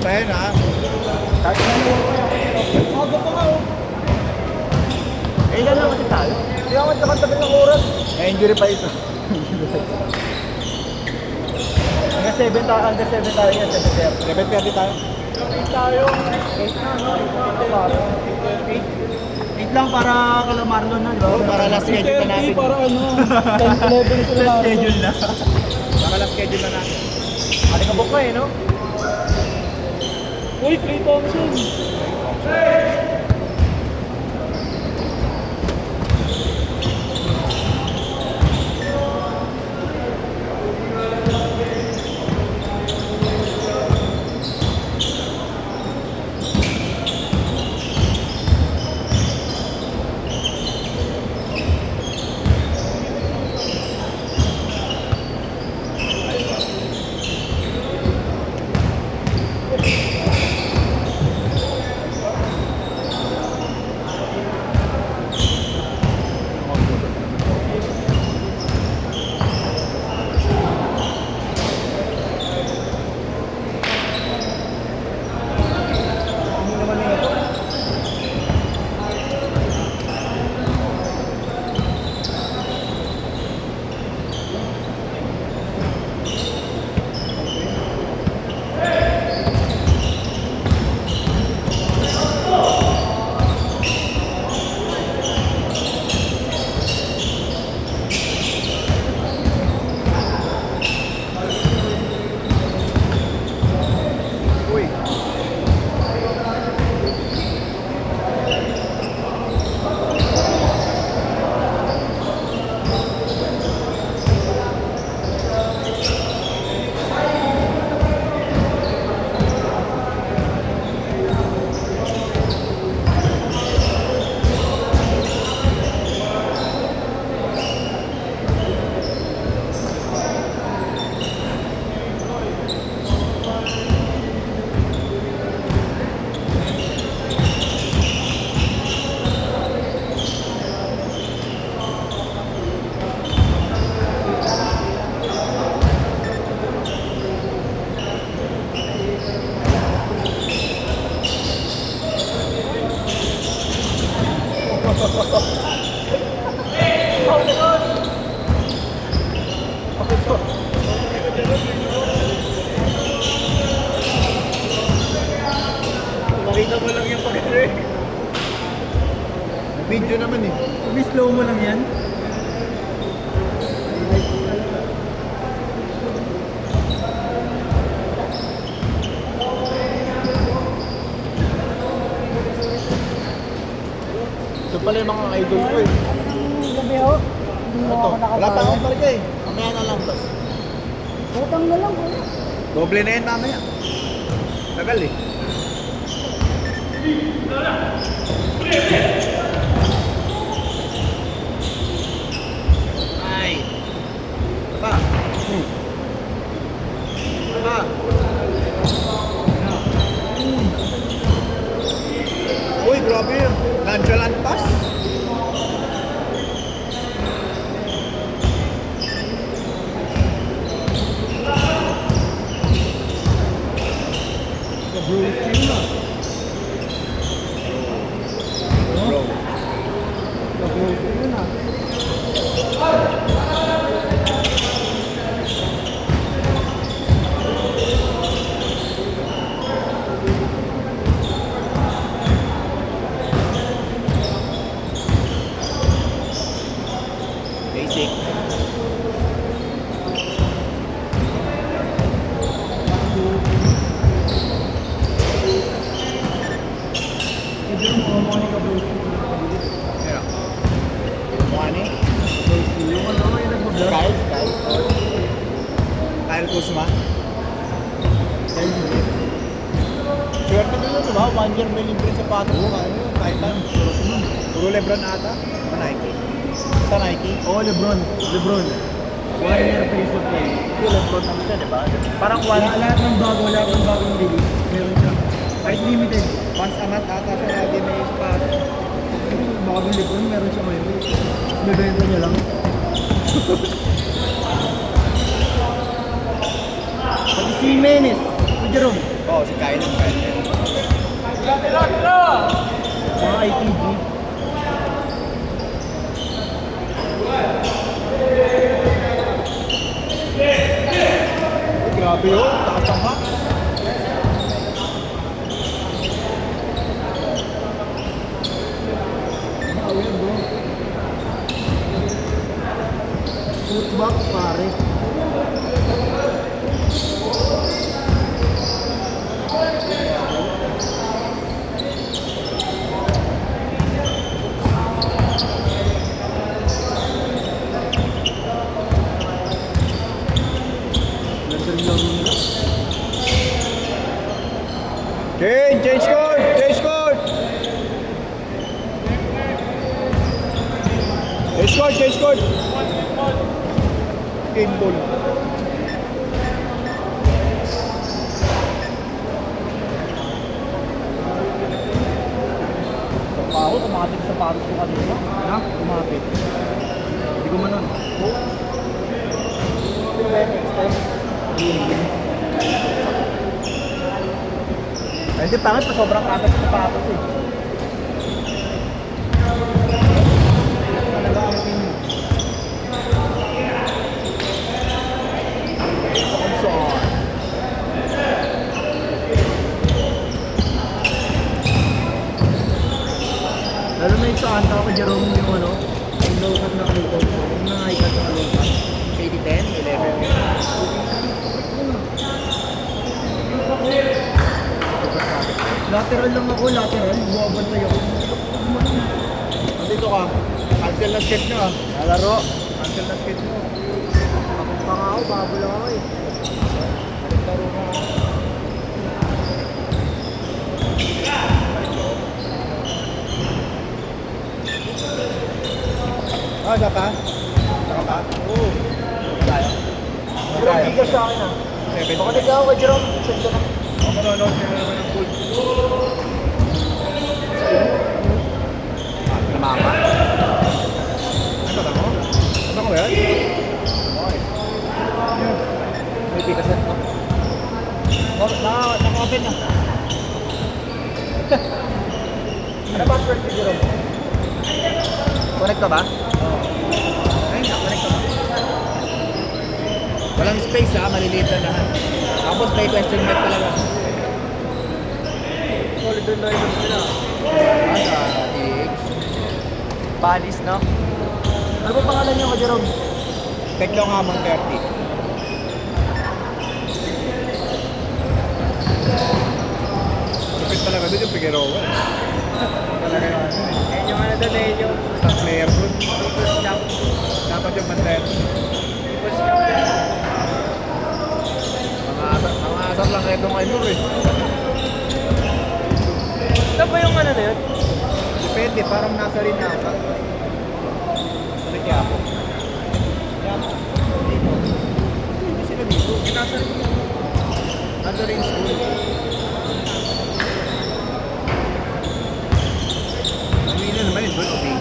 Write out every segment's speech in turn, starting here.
pa yan ha. Kahit na naman ko yan. Aga pa nga oh. Eh, ilan lang kasi tayo. Hindi ako magkakatagal ng oras. May injury pa isa. Hanggang 7 tayo, hanggang 7 tayo yan, 7:30. 7:30 tayo. 8 tayo. 8 na, no? 8 lang para kala Marlon na, di ba? Oo, para last schedule na natin. Para ano, 10-11 sila Last schedule na. Para last schedule na natin. Alikabok ka eh, no? Uy, Clay Thompson. Makita mo lang yung pag-ano eh. Video naman eh. Slow mo lang yan. Ito pala yung mga idol ko eh. Gabi ho. Hindi mo ako Wala pa nakatawa. akong parga eh. Mamaya na lang boss. Utang na lang ko. Doble na yan mamaya. Tagal eh. Ay. Pa. Pa. Uy, grabe yun. Nonchalant pass. Bruce yun na. Bro. Bruce yun na. Basic. Medyo mo mo ni ka Bruce. Yeah. Money. Yung ano yung nag-vlog. Kyle Kuzma. Swerte din yun, diba? 1 year may libre sa pato ko. Ano yun? Titan. Puro Lebron ata. O Nike. Sa Nike. Oo, Lebron. 1 year free of pay. Yung Lebron naman siya, di ba? Parang Lahat ng bagong release. Meron siya. Price limited. Once a month ata siya lagi may sapatos. Bagong Lebron, meron siya ngayon. Tapos bebenta niya lang. Pati si Menes. Si Jerome. Oo, si Kyle ng Kyle. Mga ITG. Grabe yun, taas ang max. Footback, pare. Nandun lang nila. Change court! Change court! Change court! Game ball. Ako, tumapit sa paros ko kanina. Ha? Kumapit. Hindi ko manon. Ay, hindi pangit pa sobrang katas sa paros eh. Talaga ang team mo. Lalo na yung sa anta ko, Jerome, yung ano, yung low cut na kalutong. Yung na high cut na kalutong. 80-10, 11. Lateral lang ako, lateral. Buwabantay ako. Nandito ka. Cancel na sketch nyo ah. Nalaro. Cancel na sketch nyo. Pa nga ako, babol ako eh. Laro mo. Ah, isa pa? Saka pa? Oo. Tayo. Jerome, di ka sa akin ah. 7. Baka nag-ako kay Jerome, send ko na. Ako manonood nyo naman ng pool. Ah, namama. Ano ba mo? Ano ko yan? Okay. May pikasan ko. Naka-open na. Ano password ni Jerome? Connect ka ba? Ay, connect ka ba? Walang space ha, maliliit na lahat. Tapos may question mark talaga. Solid doon na yun sila. Sa DX. Balis, no? Ano ba pangalan niyo kay Jerome? Teklong hamon 30. Lupit talaga doon yung Figueroa. Talaga yung ano eh. Ayun yung ano doon eh, yung Star player doon. People's Cup. Dapat yung Mantel. People's Cup. Mga asar lang kayo itong Aynur eh. Saan ba yung ano na yun? Depende, parang nasa rin nasa. Sa Quiapo. Quiapo. Dito. Hindi sila dito. Nasa rin. Nasa rin school. Hindi na naman yun doon. Okay.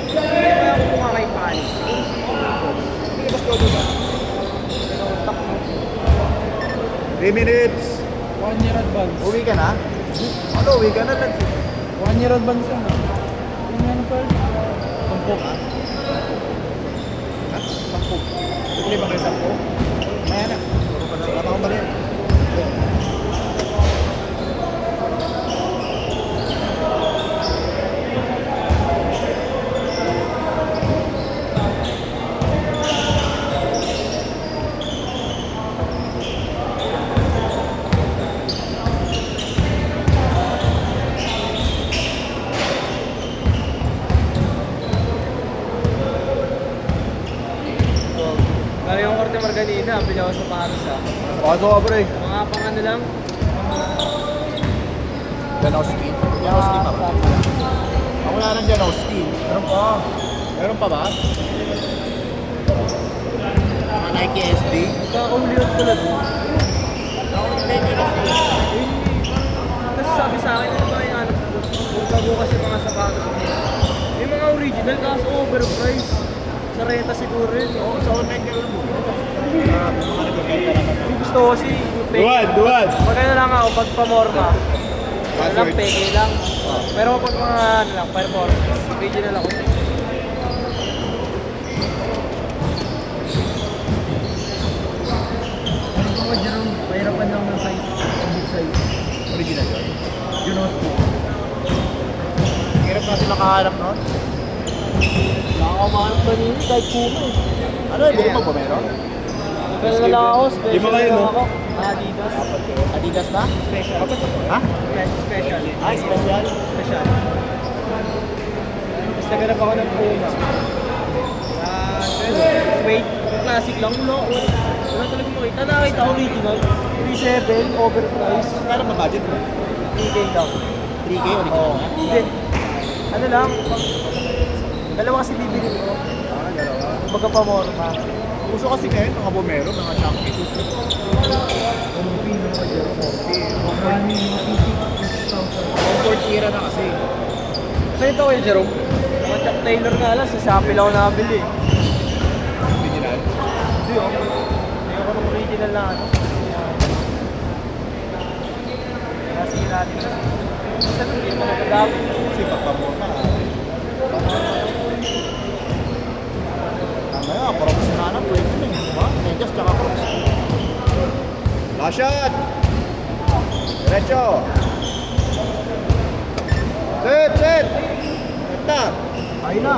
Hindi ba ako mga kay Palis? Hindi ka ba school doon? 3 minutes. 1 year advance. Uwi ka na? Ano, uwi ka na lang. 1 year advance yan. Yung ano pa? Sampok ha? Ha? Sampok. Sukli ba kayo sampok? Maya na. Wala pa akong bariyan. Kaya yung Korte Marganina, pili ako sa Paris ah. Paso ka pre. Mga pang ano lang. Janowski. Janowski pa ba? Ako wala ng Janowski. Meron pa. Meron pa ba? Mga Nike SB. Kakauliot ko lang. Ako yung Nike SB. Tapos sabi sa akin, ano ba yung ano, bago kasi mga sapatos nila. Yung mga original, kaso overpriced. Sa renta siguro yun. Oo, sa online ka lang mo. Mga nagbibenta naman. Yung gusto ko si peke. Duwan! Pag ano lang ako, pag pamorma, ano lang, Password. peke lang. Pero pag mga ano lang, performance, original ako. Ano ko Jerome, pahirapan lang ng size. Ang big size. Original yun. Junosco. Hirap natin makahanap noon. Nakakamanap ba nila? Kahit Puma eh. Ano yun? Hindi mo ba meron? Kaya na lang ako, special Di ba kayo, lang no? ako. Adidas. Adidas na? Special. Ha? Special. Ah, special? Special. Tapos naganap ako ng Puma. Wait, classic lang. Wala talaga makita. Nakita original. 3.7, overpriced. Kano ba budget mo? 3K daw. 3K original Oo. na? Hindi. Ano lang, dalawa kasi bibili ko. Ah, dalawa. Kumbaga pamorma. Uso kasi ngayon, mga bomero, mga chunky. Comfy no Jerome. Running mga P6, 6,000. Comfort era na kasi. Saan ito kayo, Jerome? Mga Chuck Taylor nga lang, sa Shopee lang ako nakabili. Original. Hindi oh. Hindi ako ng original na ano. Kasi natin kasi. Saan hindi mo nagagamit? Kasi pagpamorma. Tama yun, crocs na na, pwede na yun. Diba? Medyas tsaka crocs. Last shot! Diretso! Set! Set! Set na! Ayun na.